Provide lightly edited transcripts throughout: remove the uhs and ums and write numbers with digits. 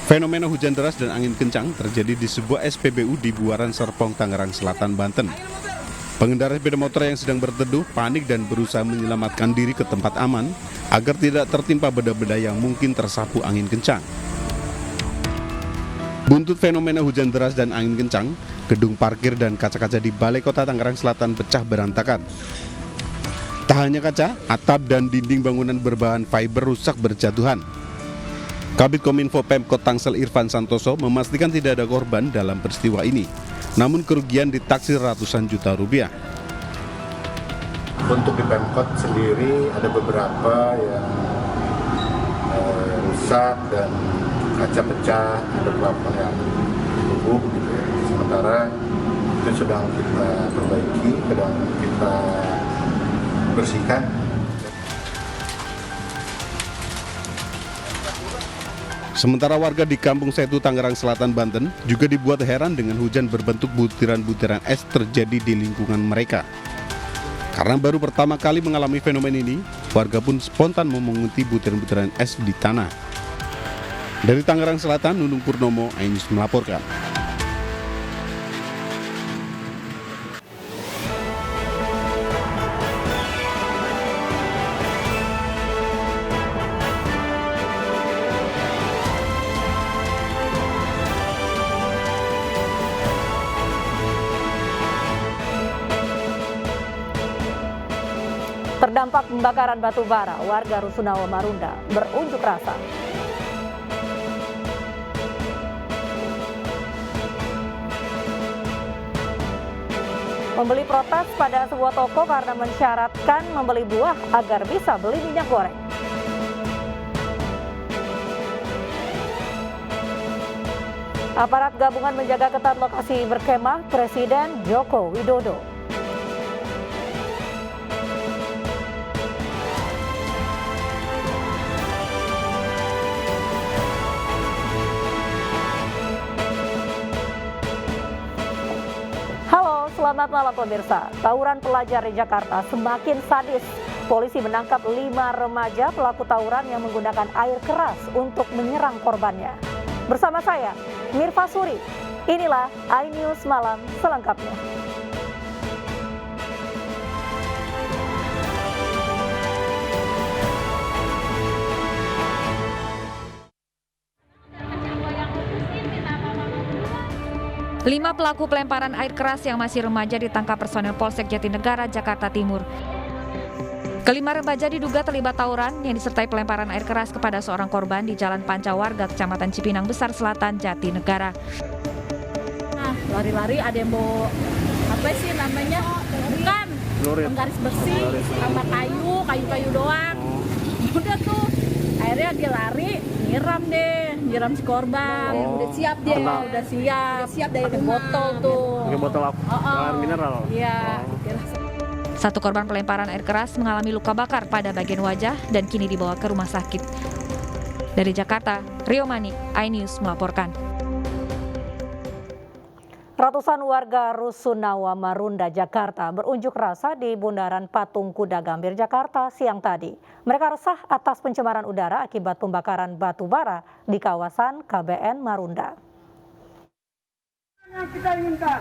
Fenomena hujan deras dan angin kencang terjadi di sebuah SPBU di Buaran Serpong, Tangerang Selatan, Banten. Pengendara sepeda motor yang sedang berteduh panik dan berusaha menyelamatkan diri ke tempat aman agar tidak tertimpa benda-benda yang mungkin tersapu angin kencang. Buntut fenomena hujan deras dan angin kencang, gedung parkir dan kaca-kaca di Balai Kota Tangerang Selatan pecah berantakan. Tak hanya kaca, atap dan dinding bangunan berbahan fiber rusak berjatuhan. Kabid Kominfo Pemkot Tangsel Irfan Santoso memastikan tidak ada korban dalam peristiwa ini. Namun kerugian ditaksir ratusan juta rupiah. Untuk di Pemkot sendiri ada beberapa yang rusak dan kaca pecah, ada beberapa yang rubuh gitu ya. Sementara itu sedang kita perbaiki, sedang kita bersihkan. Sementara warga di Kampung Setu, Tangerang Selatan, Banten juga dibuat heran dengan hujan berbentuk butiran-butiran es terjadi di lingkungan mereka. Karena baru pertama kali mengalami fenomena ini, warga pun spontan memunguti butiran-butiran es di tanah. Dari Tangerang Selatan, Nunung Purnomo, iNews melaporkan. Terdampak pembakaran batu bara, warga Rusunawa Marunda berunjuk rasa. Membeli protes pada sebuah toko karena mensyaratkan membeli buah agar bisa beli minyak goreng. Aparat gabungan menjaga ketat lokasi berkemah Presiden Joko Widodo. Selamat malam pemirsa. Tawuran pelajar di Jakarta semakin sadis. Polisi menangkap 5 remaja pelaku tawuran yang menggunakan air keras untuk menyerang korbannya. Bersama saya, Mirfa Suri. Inilah iNews Malam selengkapnya. Lima pelaku pelemparan air keras yang masih remaja ditangkap personel Polsek Jatinegara, Jakarta Timur. Kelima remaja diduga terlibat tawuran yang disertai pelemparan air keras kepada seorang korban di Jalan Pancawarga, Kecamatan Cipinang Besar Selatan, Jatinegara. Nah, lari-lari ada yang bawa apa sih namanya? Bukan, penggaris bersih sama kayu doang. Udah tuh, akhirnya dia lari, nyiram si korban. Udah siap dia, udah siap dari botol tuh. Pakai botol air mineral. Iya. Satu korban pelemparan air keras mengalami luka bakar pada bagian wajah dan kini dibawa ke rumah sakit. Dari Jakarta, Rio Manik, iNews melaporkan. Ratusan warga Rusunawa Marunda, Jakarta berunjuk rasa di Bundaran Patung Kuda Gambir, Jakarta siang tadi. Mereka resah atas pencemaran udara akibat pembakaran batu bara di kawasan KBN Marunda. Yang kita inginkan,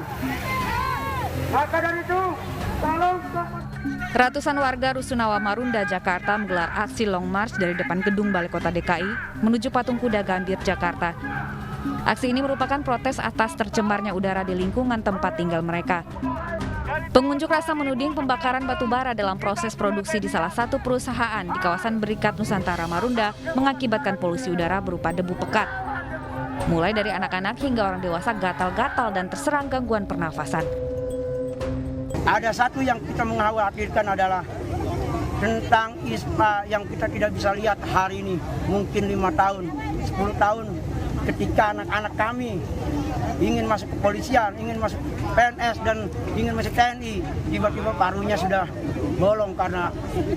maka dari itu, tolong. Ratusan warga Rusunawa Marunda, Jakarta menggelar aksi long march dari depan gedung Balai Kota DKI menuju Patung Kuda Gambir, Jakarta. Aksi ini merupakan protes atas tercemarnya udara di lingkungan tempat tinggal mereka. Pengunjuk rasa menuding pembakaran batu bara dalam proses produksi di salah satu perusahaan di kawasan Berikat Nusantara Marunda mengakibatkan polusi udara berupa debu pekat. Mulai dari anak-anak hingga orang dewasa gatal-gatal dan terserang gangguan pernafasan. Ada satu yang kita mengkhawatirkan adalah tentang ISPA yang kita tidak bisa lihat hari ini, mungkin 5 tahun, 10 tahun. Ketika anak-anak kami ingin masuk kepolisian, ingin masuk PNS dan ingin masuk TNI, tiba-tiba parunya sudah bolong karena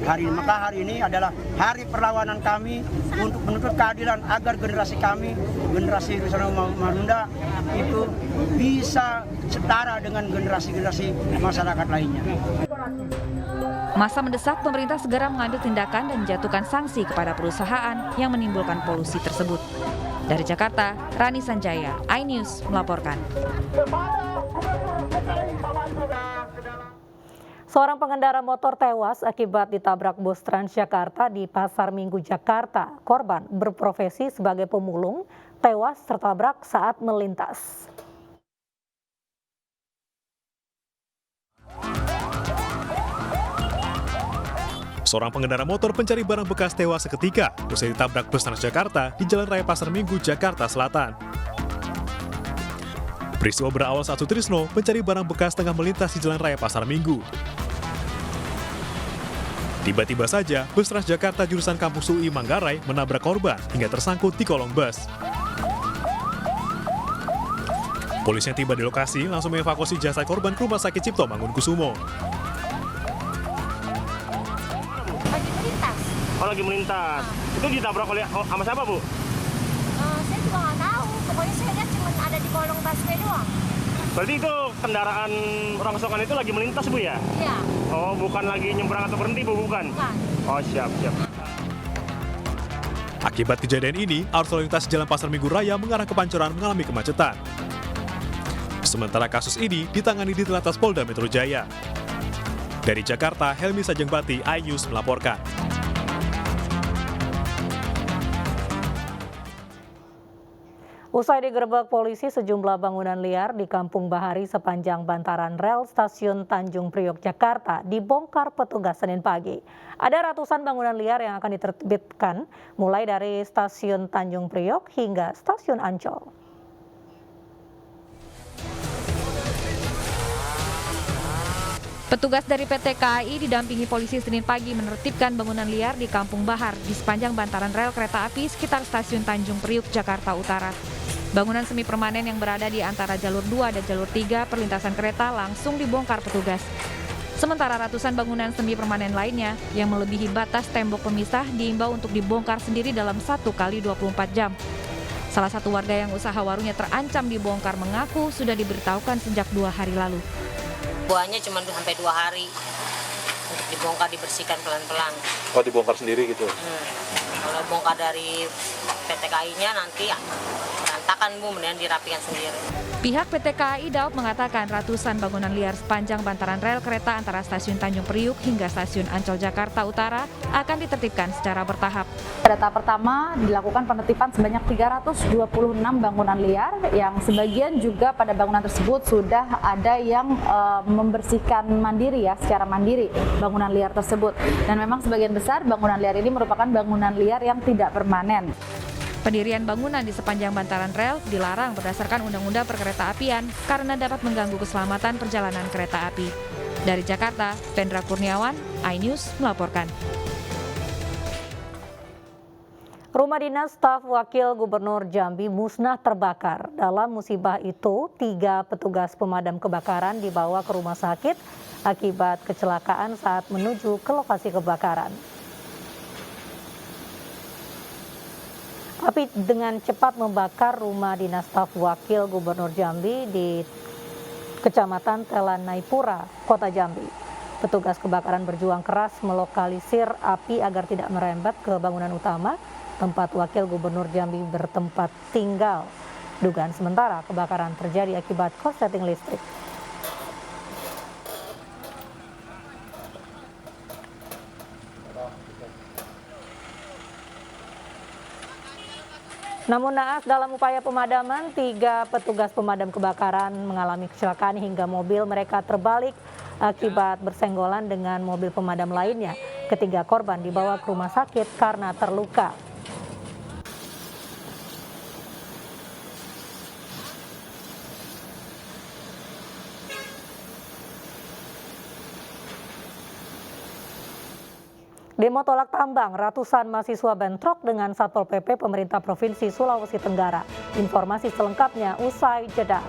hari ini. Maka hari ini adalah hari perlawanan kami untuk menuntut keadilan agar generasi kami, generasi Rusunawa Marunda itu bisa setara dengan generasi-generasi masyarakat lainnya. Masa mendesak pemerintah segera mengambil tindakan dan menjatuhkan sanksi kepada perusahaan yang menimbulkan polusi tersebut. Dari Jakarta, Rani Sanjaya, iNews melaporkan. Seorang pengendara motor tewas akibat ditabrak bus Transjakarta di Pasar Minggu, Jakarta. Korban berprofesi sebagai pemulung, tewas tertabrak saat melintas. Seorang pengendara motor pencari barang bekas tewas seketika usai ditabrak bus Transjakarta di Jalan Raya Pasar Minggu, Jakarta Selatan. Peristiwa berawal saat Sutrisno pencari barang bekas tengah melintas di Jalan Raya Pasar Minggu. Tiba-tiba saja, bus Transjakarta jurusan Kampus UI Manggarai menabrak korban hingga tersangkut di kolong bus. Polisi yang tiba di lokasi langsung mengevakuasi jasad korban ke Rumah Sakit Cipto Mangunkusumo. Oh, lagi melintas. Itu ditabrak oleh sama siapa, Bu? Saya juga nggak tahu. Pokoknya saya lihat cuma ada di kolong busway doang. Berarti itu kendaraan rongsokan itu lagi melintas, Bu, ya? Iya. Oh, bukan lagi nyebrang atau berhenti, Bu, bukan? Bukan. Oh, siap. Akibat kejadian ini, arus lalu lintas Jalan Pasar Minggu Raya mengarah ke Pancoran mengalami kemacetan. Sementara kasus ini ditangani di Telantas Polda Metro Jaya. Dari Jakarta, Helmi Sajengbati, iNews melaporkan. Usai digerebek polisi, sejumlah bangunan liar di Kampung Bahari sepanjang bantaran rel Stasiun Tanjung Priok, Jakarta dibongkar petugas Senin pagi. Ada ratusan bangunan liar yang akan ditertibkan mulai dari Stasiun Tanjung Priok hingga Stasiun Ancol. Petugas dari PT KAI didampingi polisi Senin pagi menertibkan bangunan liar di Kampung Bahar di sepanjang bantaran rel kereta api sekitar Stasiun Tanjung Priok, Jakarta Utara. Bangunan semi permanen yang berada di antara jalur 2 dan jalur 3 perlintasan kereta langsung dibongkar petugas. Sementara ratusan bangunan semi permanen lainnya yang melebihi batas tembok pemisah diimbau untuk dibongkar sendiri dalam 1 kali 24 jam. Salah satu warga yang usaha warungnya terancam dibongkar mengaku sudah diberitahukan sejak 2 hari lalu. Buahnya cuma sampai 2 hari untuk dibongkar, dibersihkan pelan-pelan. Oh, dibongkar sendiri gitu? Kalau bongkar dari PT KAI-nya nanti berantakan, Bu, kemudian dirapikan sendiri. Pihak PT KAI Daop mengatakan ratusan bangunan liar sepanjang bantaran rel kereta antara Stasiun Tanjung Priok hingga Stasiun Ancol, Jakarta Utara akan ditertibkan secara bertahap. Pada tahap pertama dilakukan penertiban sebanyak 326 bangunan liar yang sebagian juga pada bangunan tersebut sudah ada yang membersihkan mandiri secara mandiri bangunan liar tersebut. Dan memang sebagian besar bangunan liar ini merupakan bangunan liar yang tidak permanen. Pendirian bangunan di sepanjang bantaran rel dilarang berdasarkan Undang-Undang Perkeretaapian karena dapat mengganggu keselamatan perjalanan kereta api. Dari Jakarta, Pendra Kurniawan, iNews melaporkan. Rumah dinas staf Wakil Gubernur Jambi musnah terbakar. Dalam musibah itu, 3 petugas pemadam kebakaran dibawa ke rumah sakit akibat kecelakaan saat menuju ke lokasi kebakaran. Api dengan cepat membakar rumah dinas staf Wakil Gubernur Jambi di Kecamatan Telanai-Pura, Kota Jambi. Petugas kebakaran berjuang keras melokalisir api agar tidak merembet ke bangunan utama tempat Wakil Gubernur Jambi bertempat tinggal. Dugaan sementara kebakaran terjadi akibat korsleting listrik. Namun naas dalam upaya pemadaman, 3 petugas pemadam kebakaran mengalami kecelakaan hingga mobil mereka terbalik akibat bersenggolan dengan mobil pemadam lainnya. Ketiga korban dibawa ke rumah sakit karena terluka. Demo tolak tambang, ratusan mahasiswa bentrok dengan Satpol PP pemerintah Provinsi Sulawesi Tenggara. Informasi selengkapnya usai jeda.